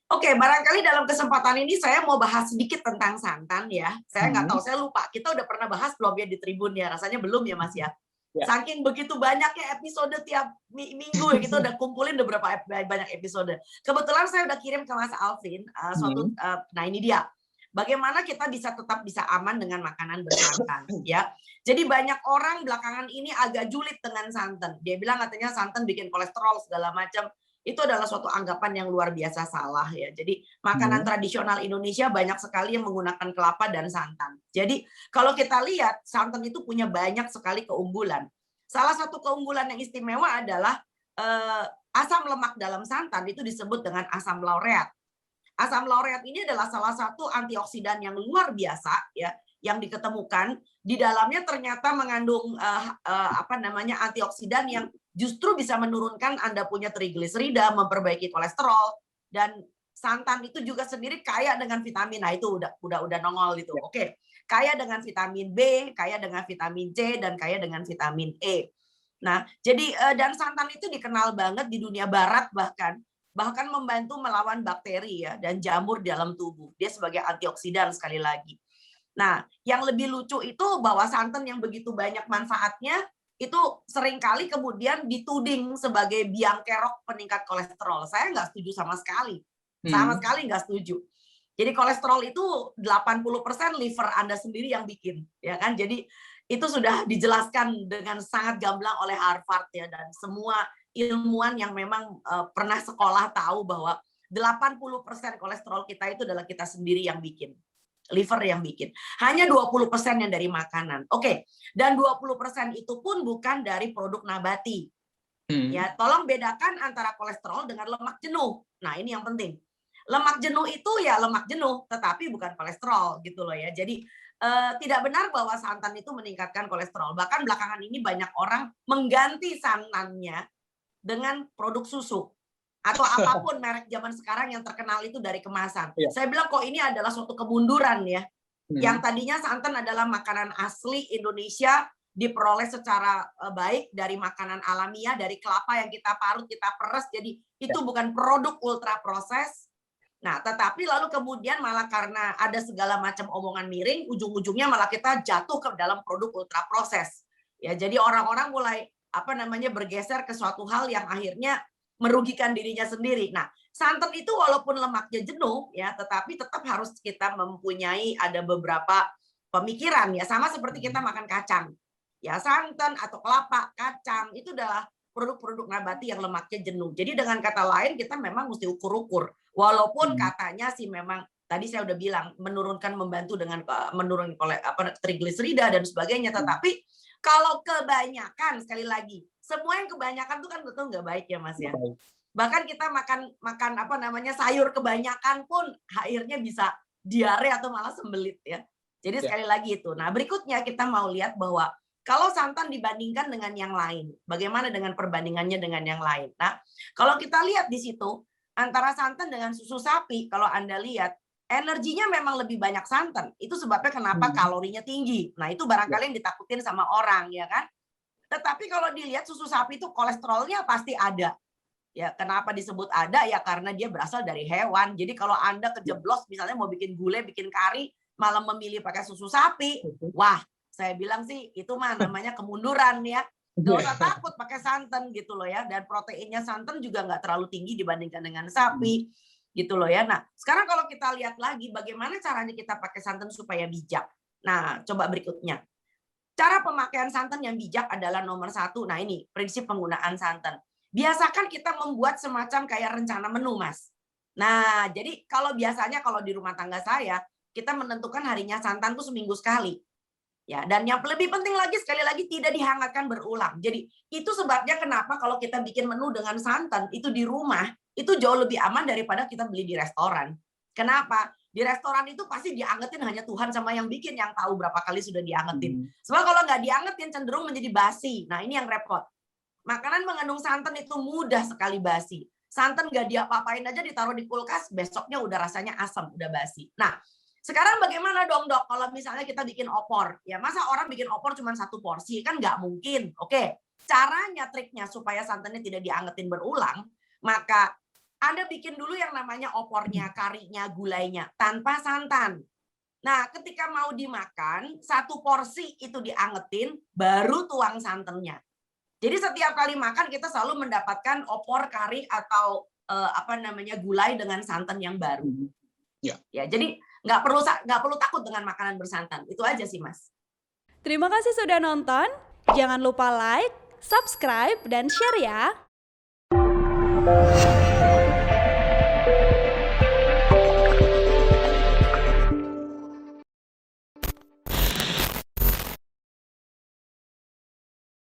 Oke, barangkali dalam kesempatan ini saya mau bahas sedikit tentang santan ya. Saya nggak tahu, Mhm. saya lupa. Kita udah pernah bahas belum ya di Tribun ya? Rasanya belum ya, Mas ya? Ya. Saking begitu banyaknya episode tiap minggu ya, kita udah kumpulin beberapa banyak episode. Kebetulan saya udah kirim ke Mas Alvin, Mhm. nah ini dia. Bagaimana kita tetap bisa aman dengan makanan bersantan ya. Jadi banyak orang belakangan ini agak julid dengan santan. Dia bilang katanya santan bikin kolesterol segala macam. Itu adalah suatu anggapan yang luar biasa salah ya. Jadi makanan Mhm. tradisional Indonesia banyak sekali yang menggunakan kelapa dan santan. Jadi kalau kita lihat santan itu punya banyak sekali keunggulan. Salah satu keunggulan yang istimewa adalah asam lemak dalam santan itu disebut dengan asam laureat. Asam laureat ini adalah salah satu antioksidan yang luar biasa ya, yang diketemukan di dalamnya ternyata mengandung antioksidan yang justru bisa menurunkan Anda punya trigliserida, memperbaiki kolesterol, dan santan itu juga sendiri kaya dengan vitamin. Nah, itu udah nongol itu. Ya. Oke. Kaya dengan vitamin B, kaya dengan vitamin C, dan kaya dengan vitamin E. Nah, jadi dan santan itu dikenal banget di dunia barat bahkan membantu melawan bakteri ya dan jamur dalam tubuh. Dia sebagai antioksidan sekali lagi. Nah, yang lebih lucu itu bahwa santan yang begitu banyak manfaatnya itu seringkali kemudian dituding sebagai biang kerok peningkat kolesterol. Saya nggak setuju sama sekali. Sama Mhm. sekali nggak setuju. Jadi kolesterol itu 80% liver Anda sendiri yang bikin, ya kan? Jadi itu sudah dijelaskan dengan sangat gamblang oleh Harvard ya, dan semua ilmuwan yang memang pernah sekolah tahu bahwa 80% kolesterol kita itu adalah kita sendiri yang bikin. Liver yang bikin. Hanya 20% yang dari makanan. Oke. Dan 20% itu pun bukan dari produk nabati. Mhm. Ya, tolong bedakan antara kolesterol dengan lemak jenuh. Nah, ini yang penting. Lemak jenuh itu ya lemak jenuh, tetapi bukan kolesterol gitu loh ya. Jadi tidak benar bahwa santan itu meningkatkan kolesterol. Bahkan belakangan ini banyak orang mengganti santannya dengan produk susu atau apapun merek zaman sekarang yang terkenal itu dari kemasan. Iya. Saya bilang kok ini adalah suatu kemunduran ya. Yang Mhm. tadinya santan adalah makanan asli Indonesia, diperoleh secara baik dari makanan alamiah, dari kelapa yang kita parut, kita peres. Jadi Ya. itu bukan produk ultra proses. Nah, tetapi lalu kemudian malah karena ada segala macam omongan miring, ujung-ujungnya malah kita jatuh ke dalam produk ultra proses. Ya, jadi orang-orang mulai bergeser ke suatu hal yang akhirnya merugikan dirinya sendiri. Nah, santan itu walaupun lemaknya jenuh ya, tetapi tetap harus kita mempunyai ada beberapa pemikiran ya, sama seperti kita Mhm. makan kacang. Ya, santan atau kelapa, kacang itu adalah produk-produk nabati yang lemaknya jenuh. Jadi dengan kata lain kita memang mesti ukur-ukur. Walaupun Mhm. katanya sih memang tadi saya udah bilang menurunkan, membantu dengan menurunkan trigliserida dan sebagainya, Mhm. tetapi kalau kebanyakan, sekali lagi, semua yang kebanyakan tuh kan betul nggak baik ya Mas ya. Baik. Bahkan kita makan makan sayur kebanyakan pun akhirnya bisa diare atau malah sembelit ya. Jadi Ya. sekali lagi itu. Nah, berikutnya kita mau lihat bahwa kalau santan dibandingkan dengan yang lain, bagaimana dengan perbandingannya dengan yang lain. Nah, kalau kita lihat di situ antara santan dengan susu sapi, kalau Anda lihat energinya memang lebih banyak santan. Itu sebabnya kenapa Mhm. kalorinya tinggi. Nah, itu Ya. barangkali yang ditakutin sama orang ya kan. Tetapi kalau dilihat susu sapi itu kolesterolnya pasti ada. Ya, kenapa disebut ada? Ya karena dia berasal dari hewan. Jadi kalau Anda Ya. kejeblos misalnya mau bikin gulai, bikin kari, malah memilih pakai susu sapi, Mhm. wah, saya bilang sih itu mah namanya kemunduran ya. Nggak usah Iya. takut pakai santan gitu loh ya. Dan proteinnya santan juga nggak terlalu tinggi dibandingkan dengan Mhm. sapi gitu loh ya. Nah, sekarang kalau kita lihat lagi bagaimana caranya kita pakai santan supaya bijak. Nah, coba berikutnya. Cara pemakaian santan yang bijak adalah nomor satu. Nah ini prinsip penggunaan santan. Biasakan kita membuat semacam kayak rencana menu, Mas. Nah, jadi kalau biasanya kalau di rumah tangga saya, kita menentukan harinya santan tuh seminggu sekali. Ya, dan yang lebih penting lagi sekali lagi tidak dihangatkan berulang. Jadi itu sebabnya kenapa kalau kita bikin menu dengan santan itu di rumah itu jauh lebih aman daripada kita beli di restoran. Kenapa? Di restoran itu pasti diangetin hanya Tuhan sama yang bikin yang tahu berapa kali sudah diangetin. Mhm. Sebab kalau nggak diangetin cenderung menjadi basi. Nah ini yang repot. Makanan mengandung santan itu mudah sekali basi. Santan nggak diapa-apain aja ditaruh di kulkas, besoknya udah rasanya asam, udah basi. Nah, sekarang bagaimana dong dok kalau misalnya kita bikin opor? Ya masa orang bikin opor cuma satu porsi? Kan nggak mungkin. Oke, caranya, triknya supaya santannya tidak diangetin berulang, maka Anda bikin dulu yang namanya opornya, karinya, gulainya, tanpa santan. Nah, ketika mau dimakan, 1 porsi itu diangetin, baru tuang santannya. Jadi setiap kali makan kita selalu mendapatkan opor, kari, atau gulai dengan santan yang baru. Ya. Ya, jadi nggak perlu takut dengan makanan bersantan. Itu aja sih, Mas. Terima kasih sudah nonton. Jangan lupa like, subscribe, dan share ya.